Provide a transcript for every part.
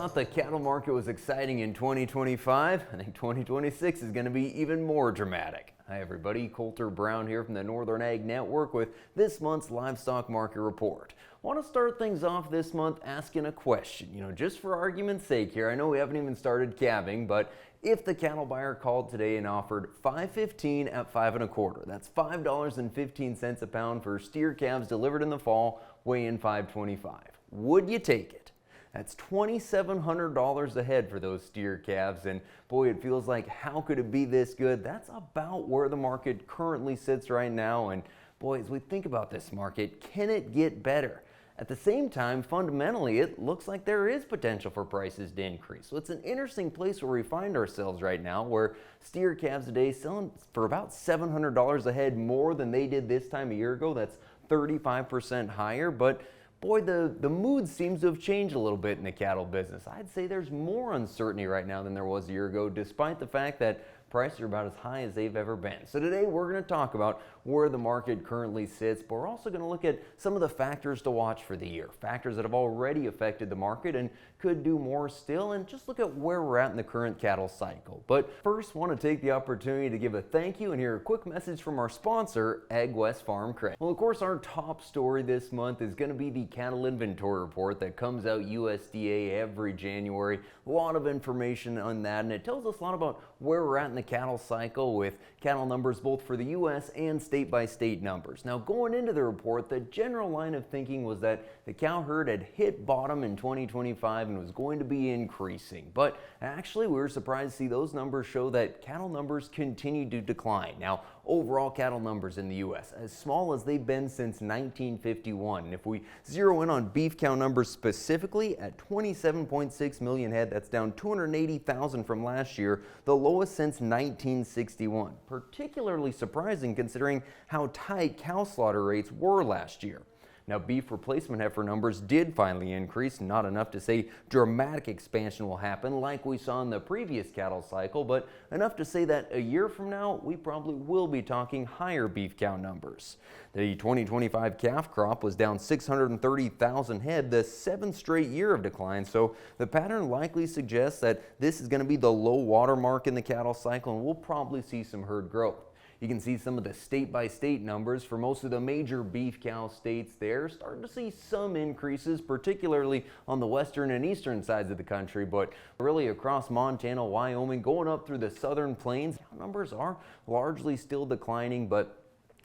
thought the cattle market was exciting in 2025, I think 2026 is going to be even more dramatic. Hi everybody, Colter Brown here from the Northern Ag Network with this month's livestock market report. I want to start things off this month asking a question, just for argument's sake here. I know we haven't even started calving, but if the cattle buyer called today and offered $5.15 at 5 1/4, that's $5.15 a pound for steer calves delivered in the fall, weighing 525. Would you take it? That's $2,700 a head for those steer calves, and boy, it feels like how could it be this good? That's about where the market currently sits right now, and boy, as we think about this market, can it get better? At the same time, fundamentally, it looks like there is potential for prices to increase. So it's an interesting place where we find ourselves right now, where steer calves today selling for about $700 a head more than they did this time a year ago. That's 35% higher, but boy, the mood seems to have changed a little bit in the cattle business. I'd say there's more uncertainty right now than there was a year ago, despite the fact that prices are about as high as they've ever been. So today we're going to talk about where the market currently sits, but we're also going to look at some of the factors to watch for the year, factors that have already affected the market and could do more still, and just look at where we're at in the current cattle cycle. But first, want to take the opportunity to give a thank you and hear a quick message from our sponsor, AgWest Farm Credit. Well, of course, our top story this month is going to be the cattle inventory report that comes out USDA every January. A lot of information on that, and it tells us a lot about where we're at in the cattle cycle with cattle numbers both for the U.S. and state-by-state numbers. Now, going into the report, the general line of thinking was that the cow herd had hit bottom in 2025 and was going to be increasing. But actually, we were surprised to see those numbers show that cattle numbers continue to decline. Now, overall cattle numbers in the U.S. as small as they've been since 1951. And if we zero in on beef cow numbers specifically at 27.6 million head, that's down 280,000 from last year, the lowest since 1961. Particularly surprising considering how tight cow slaughter rates were last year. Now, beef replacement heifer numbers did finally increase, not enough to say dramatic expansion will happen like we saw in the previous cattle cycle, but enough to say that a year from now, we probably will be talking higher beef cow numbers. The 2025 calf crop was down 630,000 head, the 7th straight year of decline, so the pattern likely suggests that this is going to be the low water mark in the cattle cycle, and we'll probably see some herd growth. You can see some of the state-by-state numbers for most of the major beef cow states there. Starting to see some increases, particularly on the western and eastern sides of the country, but really across Montana, Wyoming, going up through the southern plains, numbers are largely still declining, but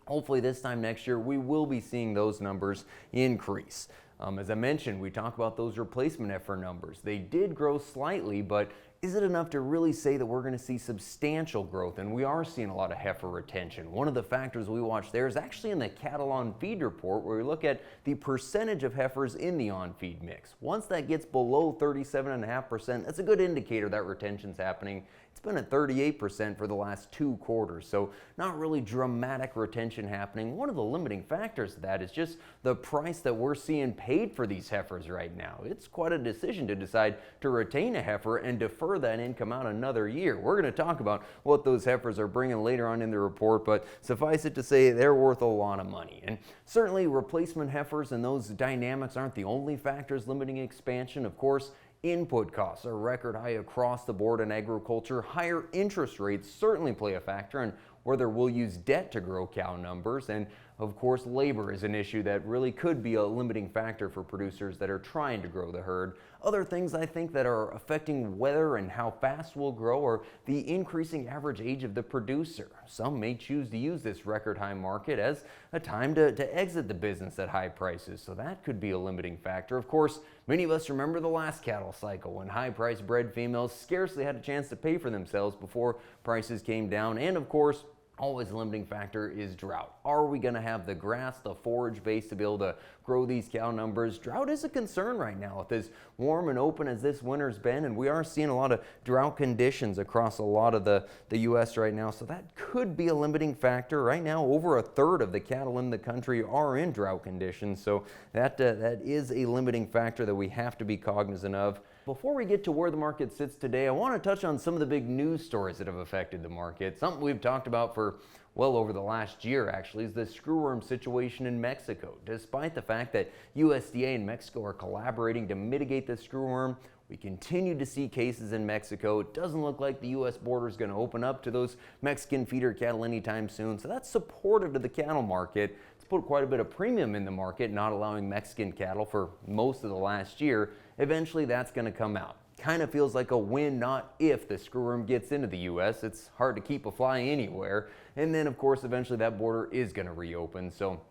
hopefully this time next year we will be seeing those numbers increase. As I mentioned, we talk about those replacement heifer numbers. They did grow slightly, but is it enough to really say that we're going to see substantial growth? And we are seeing a lot of heifer retention. One of the factors we watch there is actually in the cattle on feed report, where we look at the percentage of heifers in the on feed mix. Once that gets below 37.5%, that's a good indicator that retention's happening. It's been at 38% for the last 2 quarters, so not really dramatic retention happening. One of the limiting factors to that is just the price that we're seeing paid for these heifers right now. It's quite a decision to decide to retain a heifer and defer that income out another year. We're going to talk about what those heifers are bringing later on in the report, but suffice it to say they're worth a lot of money. And certainly replacement heifers and those dynamics aren't the only factors limiting expansion. Of course, input costs are record high across the board in agriculture. Higher interest rates certainly play a factor in whether we'll use debt to grow cow numbers. And of course, labor is an issue that really could be a limiting factor for producers that are trying to grow the herd. Other things I think that are affecting whether and how fast we'll grow are the increasing average age of the producer. Some may choose to use this record high market as a time to exit the business at high prices, so that could be a limiting factor. Of course, many of us remember the last cattle cycle when high-priced bred females scarcely had a chance to pay for themselves before prices came down, and of course, always a limiting factor is drought. Are we going to have the grass, the forage base to be able to grow these cow numbers? Drought is a concern right now with as warm and open as this winter's been, and we are seeing a lot of drought conditions across a lot of the U.S. right now, so that could be a limiting factor. Right now, over 1/3 of the cattle in the country are in drought conditions, so that is a limiting factor that we have to be cognizant of. Before we get to where the market sits today, I want to touch on some of the big news stories that have affected the market. Something we've talked about for well over the last year, actually, is the screwworm situation in Mexico. Despite the fact that USDA and Mexico are collaborating to mitigate the screwworm, We continue to see cases in Mexico. It doesn't look like the U.S. border is going to open up to those Mexican feeder cattle anytime soon, so that's supportive to the cattle market. It's put quite a bit of premium in the market, not allowing Mexican cattle for most of the last year. Eventually that's going to come out. Kind of feels like a when, not if, the screwworm gets into the U.S. It's hard to keep a fly anywhere. And then, of course, eventually that border is going to reopen. So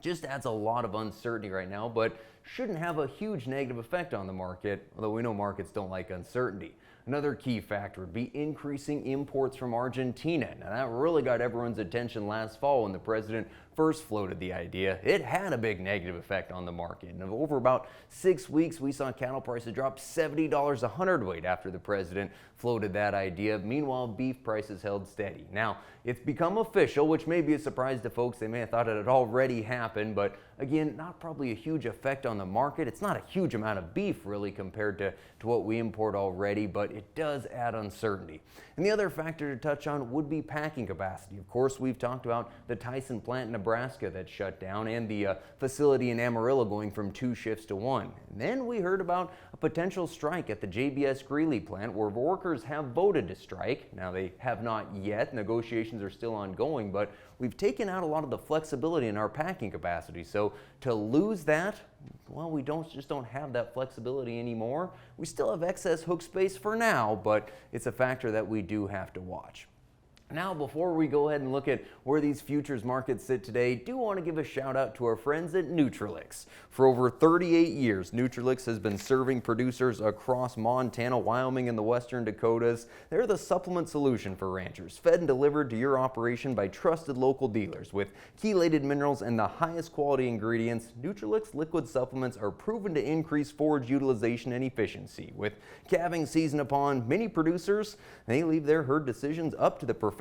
just adds a lot of uncertainty right now, but shouldn't have a huge negative effect on the market, although we know markets don't like uncertainty. Another key factor would be increasing imports from Argentina. Now that really got everyone's attention last fall when the president first floated the idea. It had a big negative effect on the market. And over about 6 weeks, we saw cattle prices drop $70 a hundredweight after the president floated that idea. Meanwhile, beef prices held steady. Now, it's become official, which may be a surprise to folks. They may have thought it had already happened, but again, not probably a huge effect on the market. It's not a huge amount of beef really compared to what we import already, but it does add uncertainty. And the other factor to touch on would be packing capacity. Of course, we've talked about the Tyson plant in Nebraska that shut down and the facility in Amarillo going from 2 shifts to 1. And then we heard about a potential strike at the JBS Greeley plant where workers have voted to strike. Now they have not yet. Negotiations are still ongoing, but we've taken out a lot of the flexibility in our packing capacity. So to lose that, well, we just don't have that flexibility anymore. We still have excess hook space for now, but it's a factor that we do have to watch. Now, before we go ahead and look at where these futures markets sit today, I do want to give a shout out to our friends at Nutrilix. For over 38 years, Nutrilix has been serving producers across Montana, Wyoming, and the Western Dakotas. They're the supplement solution for ranchers, fed and delivered to your operation by trusted local dealers. With chelated minerals and the highest quality ingredients, Nutrilix liquid supplements are proven to increase forage utilization and efficiency. With calving season upon, many producers, they leave their herd decisions up to the professionals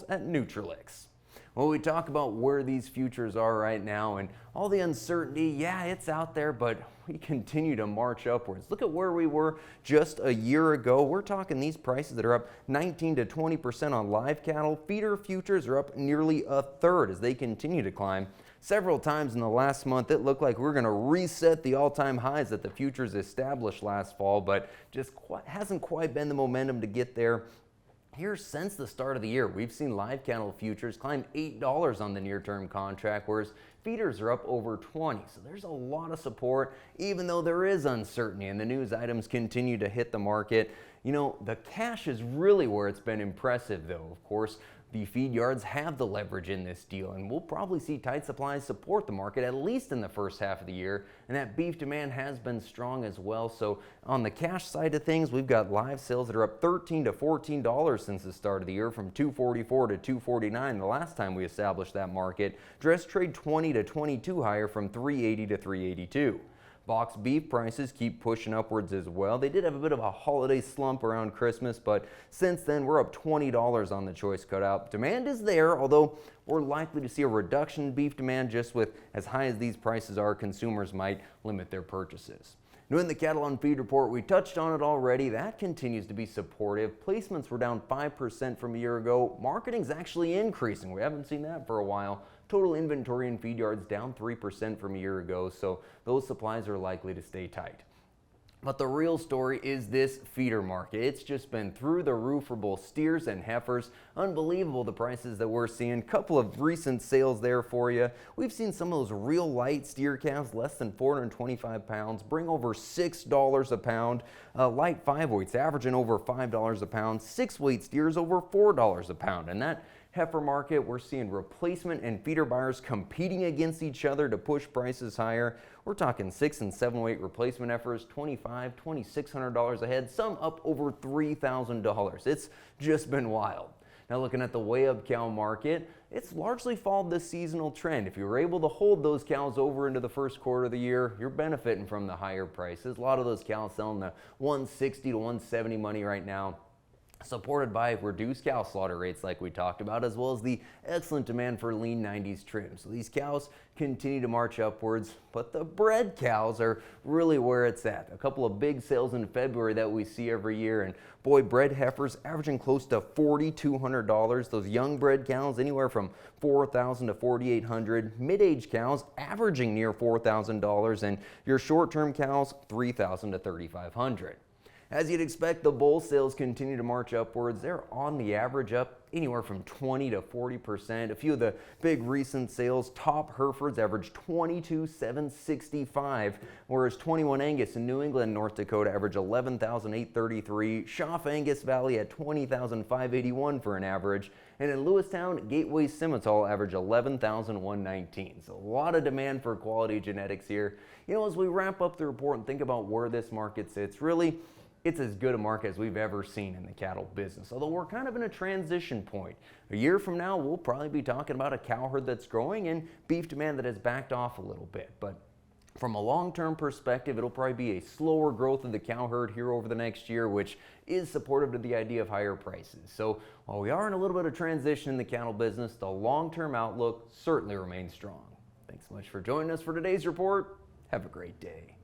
at Nutrilix. Well, we talk about where these futures are right now and all the uncertainty. Yeah, it's out there, but we continue to march upwards. Look at where we were just a year ago. We're talking these prices that are up 19 to 20% on live cattle. Feeder futures are up nearly a third as they continue to climb. Several times in the last month, it looked like we're going to reset the all-time highs that the futures established last fall, but just hasn't quite been the momentum to get there. Here, since the start of the year, we've seen live cattle futures climb $8 on the near-term contract, whereas feeders are up over 20. So there's a lot of support, even though there is uncertainty and the news items continue to hit the market. You know, the cash is really where it's been impressive, though. Of course, the feed yards have the leverage in this deal, and we'll probably see tight supplies support the market at least in the first half of the year, and that beef demand has been strong as well. So on the cash side of things, we've got live sales that are up $13 to $14 since the start of the year, from $244 to $249 the last time we established that market. Dress trade 20 to 22 higher, from $380 to $382. Box beef prices keep pushing upwards as well. They did have a bit of a holiday slump around Christmas, but since then we're up $20 on the choice cutout. Demand is there, although we're likely to see a reduction in beef demand. Just with as high as these prices are, consumers might limit their purchases. Now, in the Cattle on Feed report, we touched on it already. That continues to be supportive. Placements were down 5% from a year ago. Marketing's actually increasing. We haven't seen that for a while. Total inventory in feed yards down 3% from a year ago, so those supplies are likely to stay tight. But the real story is this feeder market. It's just been through the roof for both steers and heifers. Unbelievable the prices that we're seeing. Couple of recent sales there for you. We've seen some of those real light steer calves, less than 425 pounds, bring over $6 a pound. Light 5-weights averaging over $5 a pound. 6-weight steers over $4 a pound. And that heifer market, we're seeing replacement and feeder buyers competing against each other to push prices higher. We're talking 6- and 7-weight replacement heifers, $2,500, $2,600 a head, some up over $3,000. It's just been wild. Now, looking at the weigh-up cow market, it's largely followed this seasonal trend. If you were able to hold those cows over into the first quarter of the year, you're benefiting from the higher prices. A lot of those cows selling the $160 to $170 money right now, supported by reduced cow slaughter rates like we talked about, as well as the excellent demand for lean 90s trim. So these cows continue to march upwards, but the bred cows are really where it's at. A couple of big sales in February that we see every year, and boy, bred heifers averaging close to $4,200. Those young bred cows anywhere from $4,000 to $4,800. Mid-age cows averaging near $4,000, and your short-term cows $3,000 to $3,500. As you'd expect, the bull sales continue to march upwards. They're on the average up anywhere from 20 to 40%. A few of the big recent sales, top Herefords average 22,765, whereas 21 Angus in New England, North Dakota average 11,833. Schaff Angus Valley at 20,581 for an average. And in Lewistown, Gateway Simmental average 11,119. So a lot of demand for quality genetics here. You know, as we wrap up the report and think about where this market sits, really, it's as good a market as we've ever seen in the cattle business, although we're kind of in a transition point. A year from now, we'll probably be talking about a cow herd that's growing and beef demand that has backed off a little bit. But from a long-term perspective, it'll probably be a slower growth of the cow herd here over the next year, which is supportive to the idea of higher prices. So while we are in a little bit of transition in the cattle business, the long-term outlook certainly remains strong. Thanks so much for joining us for today's report. Have a great day.